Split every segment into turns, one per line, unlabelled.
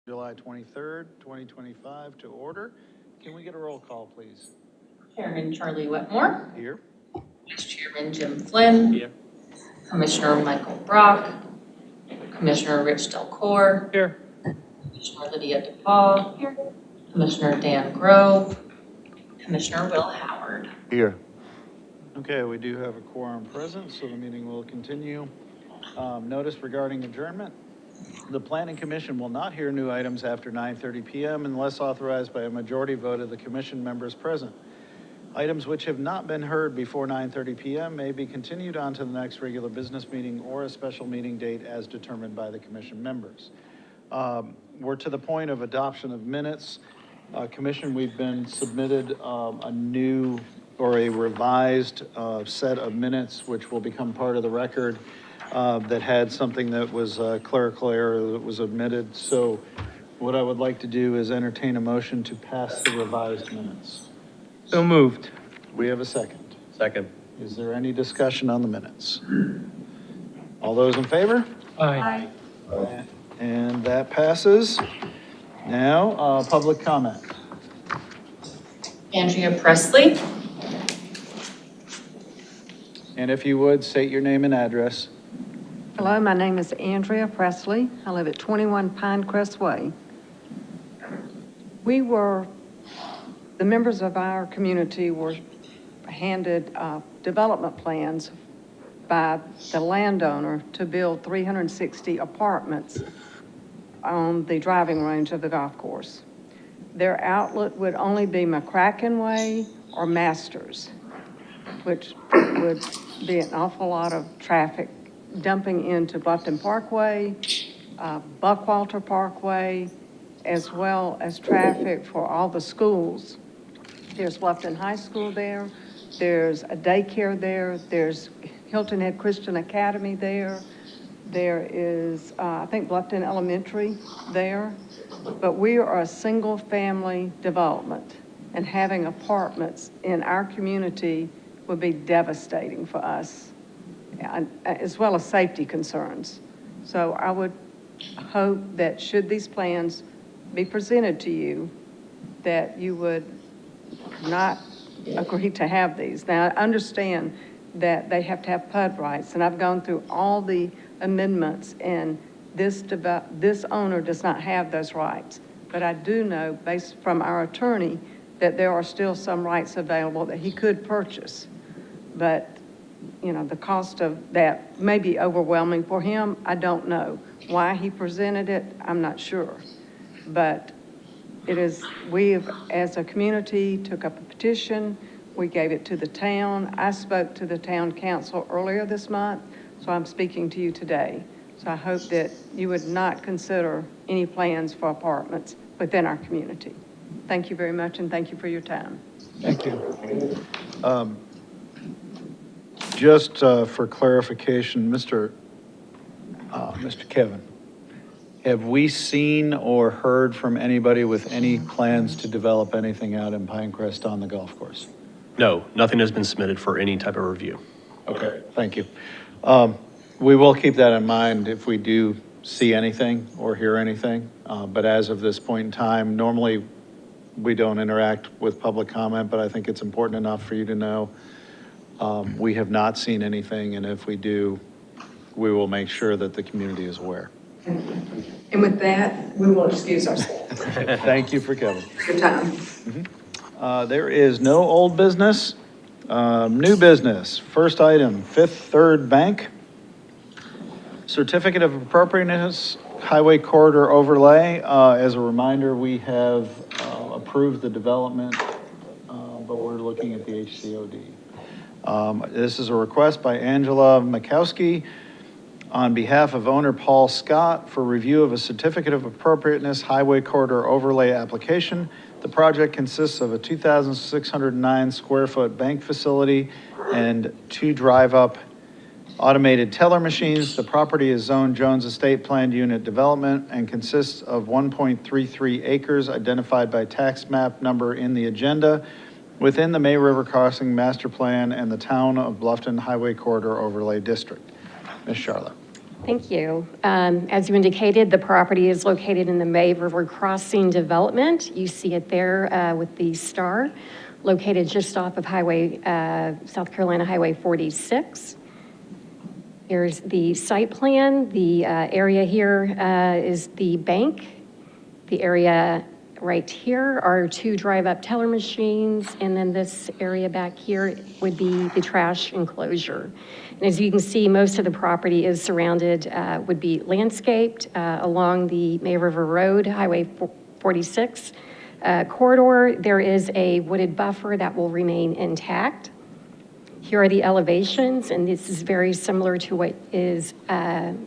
July 23rd, 2025 to order. Can we get a roll call, please?
Chairman Charlie Whitmore,
Here.
Vice Chairman Jim Flynn.
Here.
Commissioner Michael Brock, Commissioner Rich Delcor.
Here.
Commissioner Lydia DePaul. Here. Commissioner Dan Grove, Commissioner Will Howard.
Here. Okay, we do have a quorum present, so the meeting will continue. Notice regarding adjournment. The Planning Commission will not hear new items after 9:30 PM unless authorized by a majority vote of the commission members present. Items which have not been heard before 9:30 PM may be continued on to the next regular business meeting or a special meeting date as determined by the commission members. We're to the point of adoption of minutes. Commission, we've been submitted a new or a revised set of minutes, which will become part of the record, that had something that was clerical error that was omitted. So what I would like to do is entertain a motion to pass the revised minutes.
So moved.
We have a second.
Second.
Is there any discussion on the minutes? All those in favor?
Aye.
And that passes. Now, public comment.
Andrea Presley,
And if you would, state your name and address.
Hello, my name is Andrea Presley. I live at 21 Pinecrest Way. The members of our community were handed development plans by the landowner to build 360 apartments on the driving range of the golf course. Their outlet would only be McCracken Way or Masters, which would be an awful lot of traffic dumping into Bluffton Parkway, Buckwalter Parkway, as well as traffic for all the schools. There's Bluffton High School there, there's a daycare there, there's Hilton Head Christian Academy there, there is, I think Bluffton Elementary there, but we are a single-family development, and having apartments in our community would be devastating for us, as well as safety concerns. So I would hope that should these plans be presented to you, that you would not agree to have these. Now, I understand that they have to have PUD rights, and I've gone through all the amendments, and this owner does not have those rights. But I do know, based from our attorney, that there are still some rights available that he could purchase. But, you know, the cost of that may be overwhelming for him. I don't know. Why he presented it, I'm not sure. But it is, we as a community took up a petition. We gave it to the town. I spoke to the town council earlier this month, so I'm speaking to you today. So I hope that you would not consider any plans for apartments within our community. Thank you very much, and thank you for your time.
Thank you. Just for clarification, Mr. Kevin, have we seen or heard from anybody with any plans to develop anything out in Pinecrest on the golf course?
No, nothing has been submitted for any type of review.
Okay, thank you. We will keep that in mind if we do see anything or hear anything. But as of this point in time, normally we don't interact with public comment, but I think it's important enough for you to know. We have not seen anything, and if we do, we will make sure that the community is aware.
And with that, we will excuse ourselves.
Thank you for coming.
Your time.
There is no old business. New business. First item, Fifth Third Bank. Certificate of Appropriateness, Highway Corridor Overlay. As a reminder, we have approved the development, but we're looking at the HCOD. This is a request by Angela Makowski on behalf of owner Paul Scott for review of a Certificate of Appropriateness Highway Corridor Overlay application. The project consists of a 2,609 square foot bank facility and 2 drive-up automated teller machines. The property is zoned Jones Estate Planned Unit Development and consists of 1.33 acres identified by tax map number in the agenda within the May River Crossing Master Plan and the Town of Bluffton Highway Corridor Overlay District. Ms. Charlotte.
Thank you. As you indicated, the property is located in the May River Crossing development. You see it there with the star, located just off of South Carolina Highway 46. Here's the site plan. The area here is the bank. The area right here are 2 drive-up teller machines, and then this area back here would be the trash enclosure. And as you can see, most of the property is surrounded, would be landscaped along the May River Road, Highway 46 corridor. There is a wooded buffer that will remain intact. Here are the elevations, and this is very similar to what is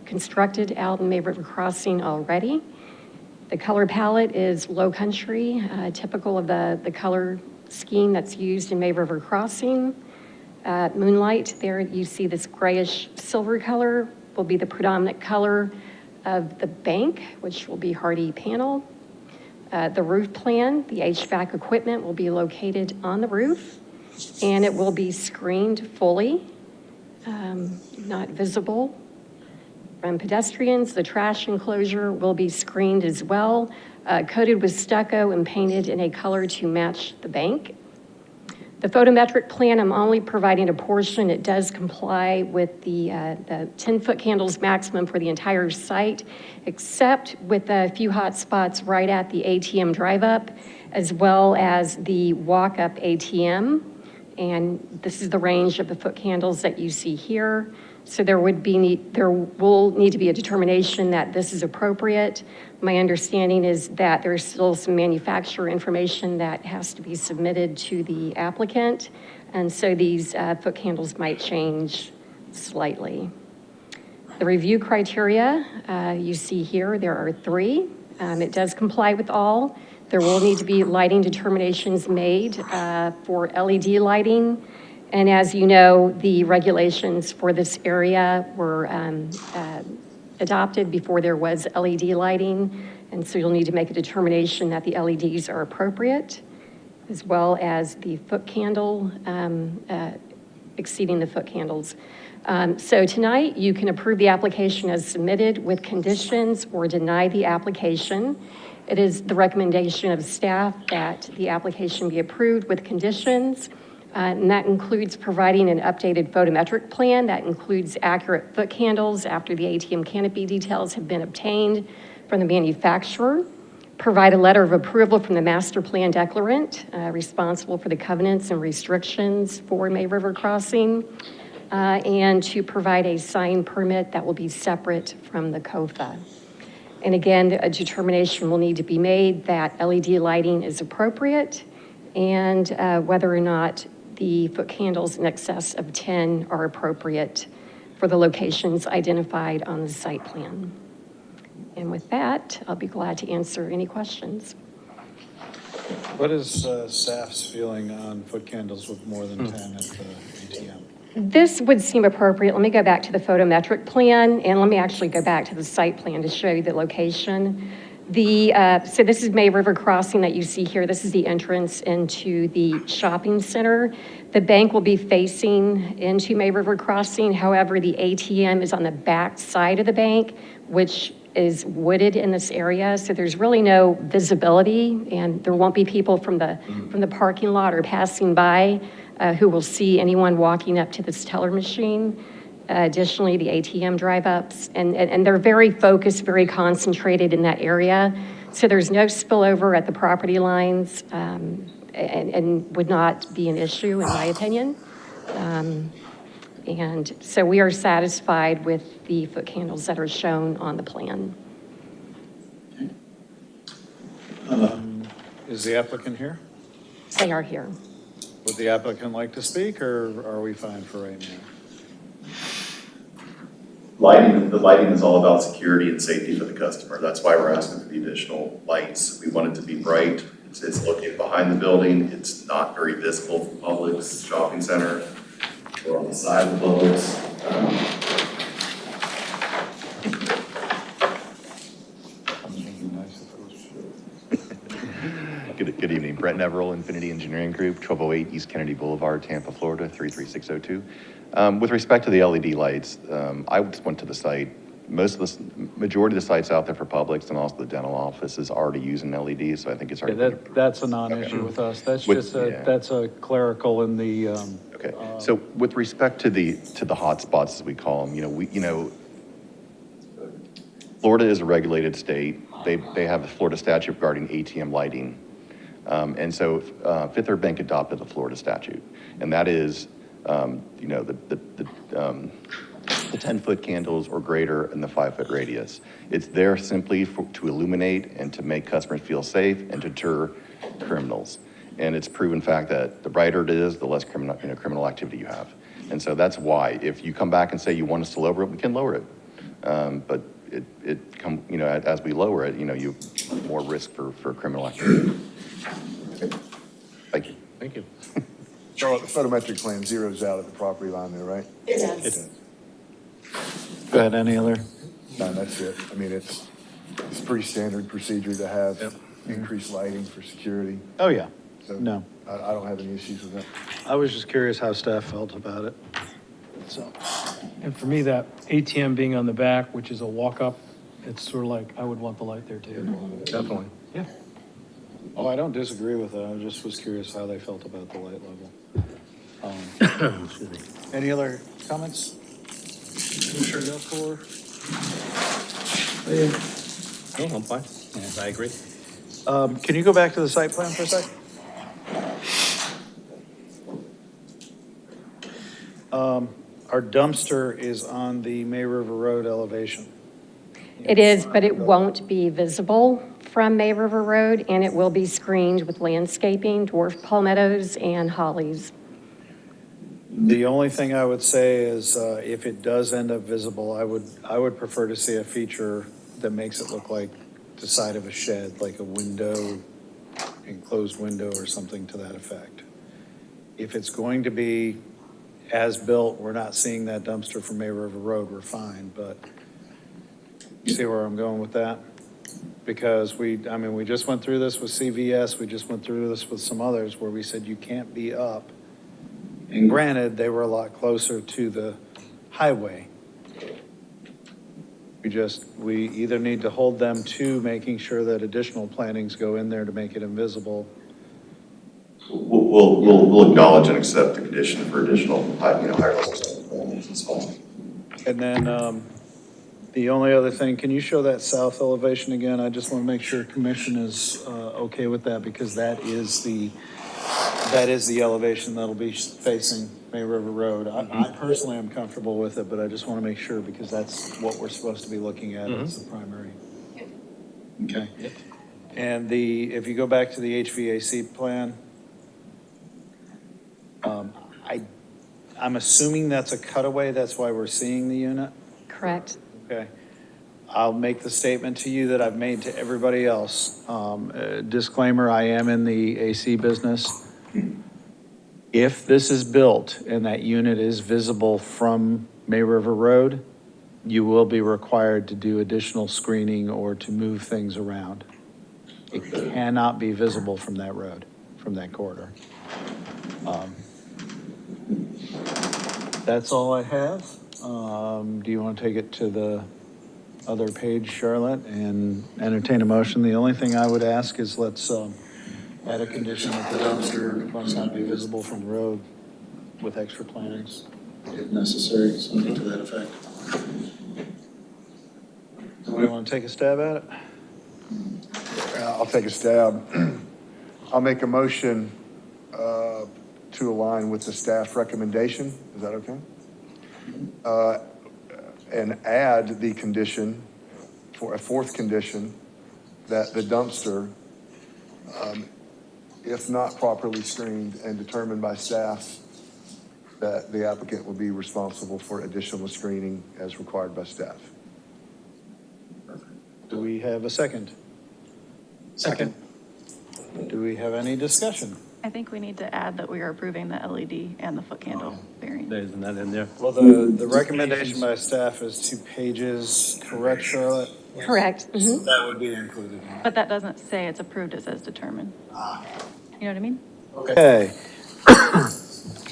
constructed out in May River Crossing already. The color palette is low country, typical of the color scheme that's used in May River Crossing. Moonlight, there you see this grayish silver color will be the predominant color of the bank, which will be hardy panel. The roof plan, the HVAC equipment will be located on the roof, and it will be screened fully, not visible from pedestrians. The trash enclosure will be screened as well, coated with stucco and painted in a color to match the bank. The photometric plan, I'm only providing a portion. It does comply with the 10-foot candles maximum for the entire site, except with a few hot spots right at the ATM drive-up, as well as the walk-up ATM. And this is the range of the foot candles that you see here. So there will need to be a determination that this is appropriate. My understanding is that there's still some manufacturer information that has to be submitted to the applicant. And so these foot candles might change slightly. The review criteria you see here, there are 3. It does comply with all. There will need to be lighting determinations made for LED lighting. And as you know, the regulations for this area were adopted before there was LED lighting. And so you'll need to make a determination that the LEDs are appropriate, as well as the foot candle, exceeding the foot candles. So tonight, you can approve the application as submitted with conditions or deny the application. It is the recommendation of staff that the application be approved with conditions. And that includes providing an updated photometric plan that includes accurate foot candles after the ATM canopy details have been obtained from the manufacturer. Provide a letter of approval from the master plan declarant responsible for the covenants and restrictions for May River Crossing, and to provide a sign permit that will be separate from the COFA. And again, a determination will need to be made that LED lighting is appropriate and whether or not the foot candles in excess of 10 are appropriate for the locations identified on the site plan. And with that, I'll be glad to answer any questions.
What is staff's feeling on foot candles with more than 10 at the ATM?
This would seem appropriate. Let me go back to the photometric plan, and let me actually go back to the site plan to show you the location. So this is May River Crossing that you see here. This is the entrance into the shopping center. The bank will be facing into May River Crossing. However, the ATM is on the back side of the bank, which is wooded in this area. So there's really no visibility, and there won't be people from the parking lot or passing by who will see anyone walking up to this teller machine. Additionally, the ATM drive-ups, and they're very focused, very concentrated in that area. So there's no spillover at the property lines, and would not be an issue, in my opinion. And so we are satisfied with the foot candles that are shown on the plan.
Is the applicant here?
They are here.
Would the applicant like to speak, or are we fine for right now?
The lighting is all about security and safety for the customer. That's why we're asking for the additional lights. We want it to be bright. It's located behind the building. It's not very visible from Publix shopping center or on the side of the Publix.
Good evening, Brett Neverill, Infinity Engineering Group, 1208 East Kennedy Boulevard, Tampa, Florida, 33602. With respect to the LED lights, I just went to the site most of majority of the sites out there for Publix and also the dental office is already using LEDs, so I think it's
Yeah,
already.
that's a non-issue with us. That's
With-
just
yeah.
that's a clerical in the,
Okay, so with respect to the hot spots, as we call them, Florida is a regulated state. They have a Florida statute regarding ATM lighting. And so Fifth Third Bank adopted the Florida statute. And that is, the 10-foot candles or greater in the 5-foot radius. It's there simply to illuminate and to make customers feel safe and deter criminals. And it's proven fact that the brighter it is, the less criminal activity you have. And so that's why, if you come back and say you want us to lower it, we can lower it. But as we lower it, you more risk for criminal activity. Thank you.
Thank you.
Charlotte, the photometric plan zeroes out at the property line there, right?
It does.
go ahead, any other?
No, that's it. I mean, it's pretty standard procedure to have increased lighting for security.
Oh, yeah.
So
No.
I don't have any issues with that.
I was just curious how staff felt about it. So,
And for me, that ATM being on the back, which is a walk-up, it's sort of like, I would want the light there too.
Definitely.
Yeah.
oh, I don't disagree with that. I just was curious how they felt about the light level. Any other comments? Commissioner Dufour?
No, I'm fine. I agree.
Can you go back to the site plan for a sec? Our dumpster is on the May River Road elevation.
It is, but it won't be visible from May River Road, and it will be screened with landscaping, dwarf palmettos, and hollies.
The only thing I would say is, if it does end up visible, I would prefer to see a feature that makes it look like the side of a shed, like a window, enclosed window or something to that effect. If it's going to be as built, we're not seeing that dumpster from May River Road, we're fine, but you see where I'm going with that? Because we just went through this with CVS, we just went through this with some others where we said you can't be up. And granted, they were a lot closer to the highway. We either need to hold them to making sure that additional plantings go in there to make it invisible.
We'll acknowledge and accept the condition for additional, higher levels as well.
And then, the only other thing, can you show that south elevation again? I just want to make sure commission is, okay with that because that is the elevation that'll be facing May River Road. I personally am comfortable with it, but I just want to make sure because that's what we're supposed to be looking at as the primary. Okay. And if you go back to the HVAC plan, I'm assuming that's a cutaway, that's why we're seeing the unit?
Correct?
Okay. I'll make the statement to you that I've made to everybody else. Disclaimer, I am in the AC business. If this is built and that unit is visible from May River Road, you will be required to do additional screening or to move things around. It cannot be visible from that road, from that corridor. That's all I have. Do you want to take it to the other page, Charlotte, and entertain a motion? The only thing I would ask is let's add a condition that the dumpster must not be visible from the road with extra plantings, if necessary, something to that effect. Somebody want to take a stab at it?
I'll take a stab. I'll make a motion to align with the staff recommendation. Is that okay? And add the condition, for a fourth condition, that the dumpster, if not properly screened and determined by staff, that the applicant will be responsible for additional screening as required by staff.
Do we have a second?
Second.
Do we have any discussion?
I think we need to add that we are approving the LED and the foot candle variant.
Isn't that in there?
Well, the recommendation by staff is 2 pages, correct, Charlotte?
Correct. Mhm.
That would be included.
But that doesn't say it's approved, it says determined. You know what I mean?
Okay.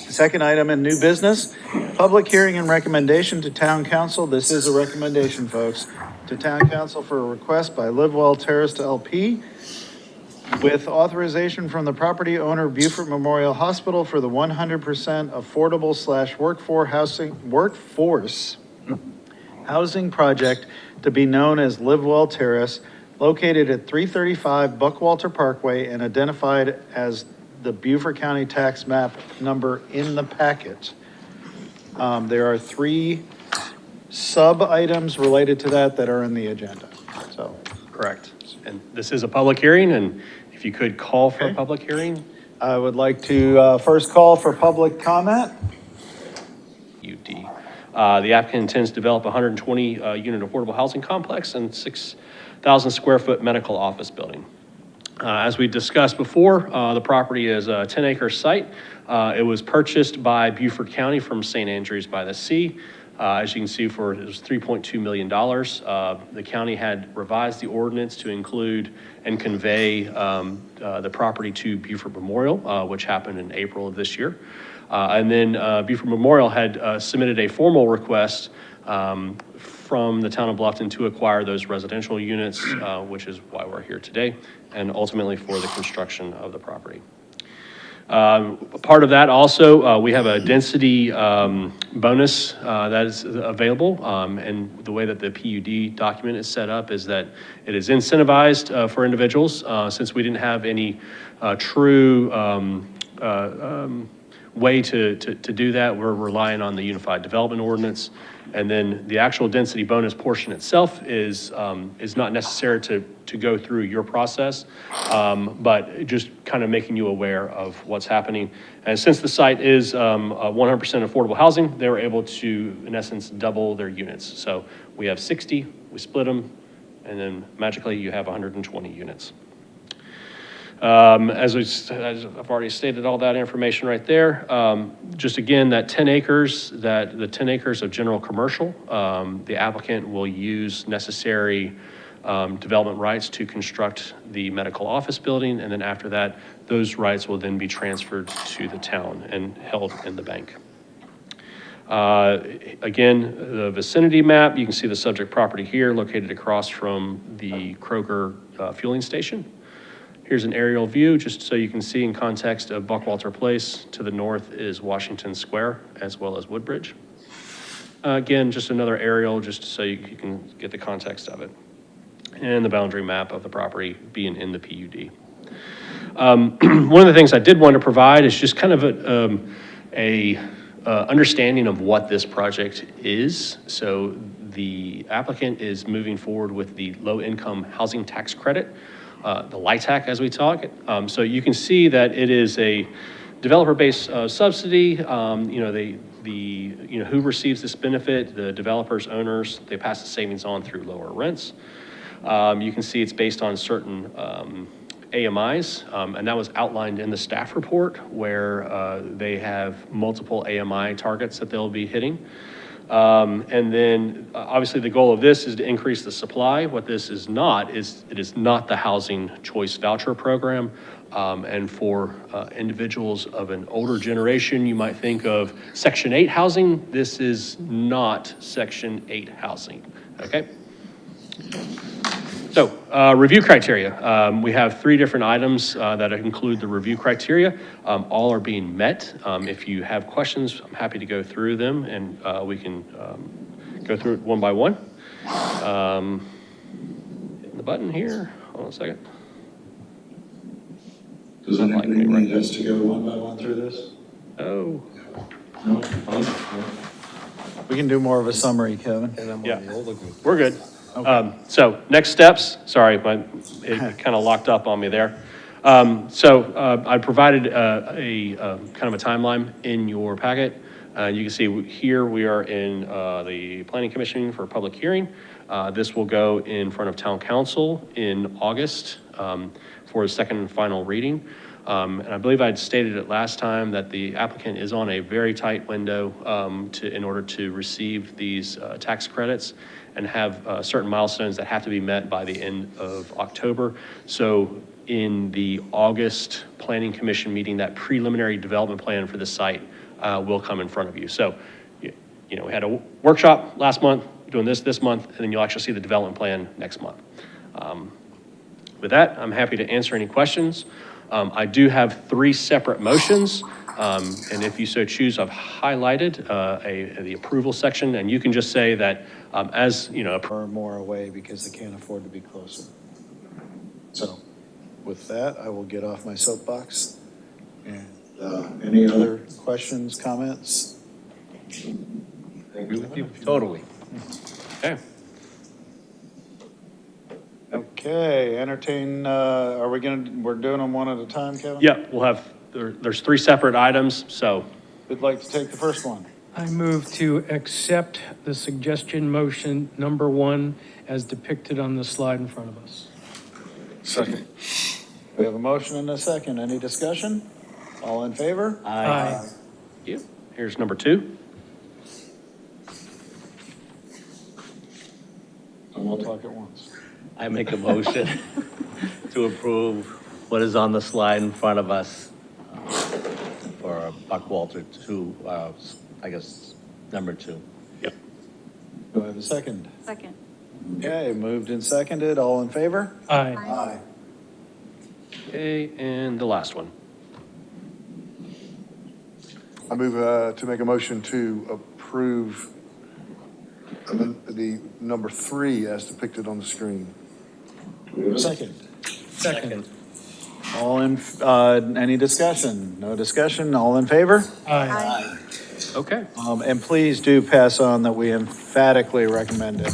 Second item in new business, Public hearing and recommendation to town council. This is a recommendation, folks, to town council for a request by Livewell Terrace LP with authorization from the property owner Beaufort Memorial Hospital for the 100% affordable / workforce housing project to be known as Livewell Terrace, located at 335 Buckwalter Parkway and identified as the Beaufort County tax map number in the packet. There are 3 sub-items related to that are in the agenda, so.
Correct. And this is a public hearing, and if you could call for a
Okay.
public hearing.
I would like to first call for public comment.
UD. The applicant intends to develop a 120-unit affordable housing complex and 6,000 square foot medical office building. As we discussed before, the property is a 10-acre site. It was purchased by Beaufort County from St. Andrews by the Sea. As you can see, it was $3.2 million. The county had revised the ordinance to include and convey the property to Beaufort Memorial, which happened in April of this year. And then Beaufort Memorial had submitted a formal request from the town of Bluffton to acquire those residential units, which is why we're here today, and ultimately for the construction of the property. Part of that also, we have a density bonus that is available, and the way that the PUD document is set up is that it is incentivized for individuals. Since we didn't have any true way to do that, we're relying on the Unified Development Ordinance. And then the actual density bonus portion itself is not necessary to go through your process, but just kind of making you aware of what's happening. And since the site is 100% affordable housing, they were able to, in essence, double their units. So we have 60, we split them, and then magically you have 120 units. As I've already stated all that information right there, just again, that 10 acres, the 10 acres of general commercial, the applicant will use necessary development rights to construct the medical office building, and then after that, those rights will then be transferred to the town and held in the bank. Again, the vicinity map, you can see the subject property here located across from the Kroger fueling station. Here's an aerial view, just so you can see in context of Buckwalter Place. To the north is Washington Square, as well as Woodbridge. Again, just another aerial, just so you can get the context of it. And the boundary map of the property being in the PUD. One of the things I did want to provide is just kind of a understanding of what this project is. So the applicant is moving forward with the low-income housing tax credit, the LIHTC as we talk. So you can see that it is a developer-based subsidy. Who receives this benefit? The developers, owners. They pass the savings on through lower rents. You can see it's based on certain AMIs, and that was outlined in the staff report where they have multiple AMI targets that they'll be hitting. And then obviously the goal of this is to increase the supply. What this is not is it is not the housing choice voucher program. And for individuals of an older generation, you might think of Section 8 housing. This is not Section 8 housing, okay? So review criteria. We have 3 different items that include the review criteria. All are being met. If you have questions, I'm happy to go through them, and we can go through it one by one. Hitting the button here. Hold on a second.
Does anybody need us to go one by one through this?
Oh.
No?
We can do more of a summary, Kevin.
Yeah, we're good. So next steps, sorry, it kind of locked up on me there. I provided a kind of a timeline in your packet. You can see here we are in the Planning Commission for public hearing. This will go in front of Town Council in August for a second and final reading. And I believe I'd stated it last time that the applicant is on a very tight window in order to receive these tax credits and have certain milestones that have to be met by the end of October. So in the August Planning Commission meeting, that preliminary development plan for the site will come in front of you. So we had a workshop last month, doing this month, and then you'll actually see the development plan next month. With that, I'm happy to answer any questions. I do have 3 separate motions, and if you so choose, I've highlighted the approval section, and you can just say that as,
Or more away because they can't afford to be closer. So with that, I will get off my soapbox. And any other questions, comments?
Agree with you totally.
Okay.
Okay, entertain, we're doing them one at a time, Kevin?
Yeah, we'll have, there's 3 separate items, so.
Who'd like to take the first one?
I move to accept the suggestion motion number 1 as depicted on the slide in front of us.
Second.
We have a motion and a second. Any discussion? All in favor?
Aye.
Thank you. Here's number 2.
And we'll talk at once.
I make a motion to approve what is on the slide in front of us for Buckwalter 2, I guess, number 2.
Yep.
Do I have a second?
Second.
Okay, moved and seconded. All in favor?
Aye.
Aye.
Okay, and the last one.
I move to make a motion to approve the number 3 as depicted on the screen.
Do we have a second?
Second.
All in, any discussion? No discussion? All in favor?
Aye.
Okay.
And please do pass on that we emphatically recommend it.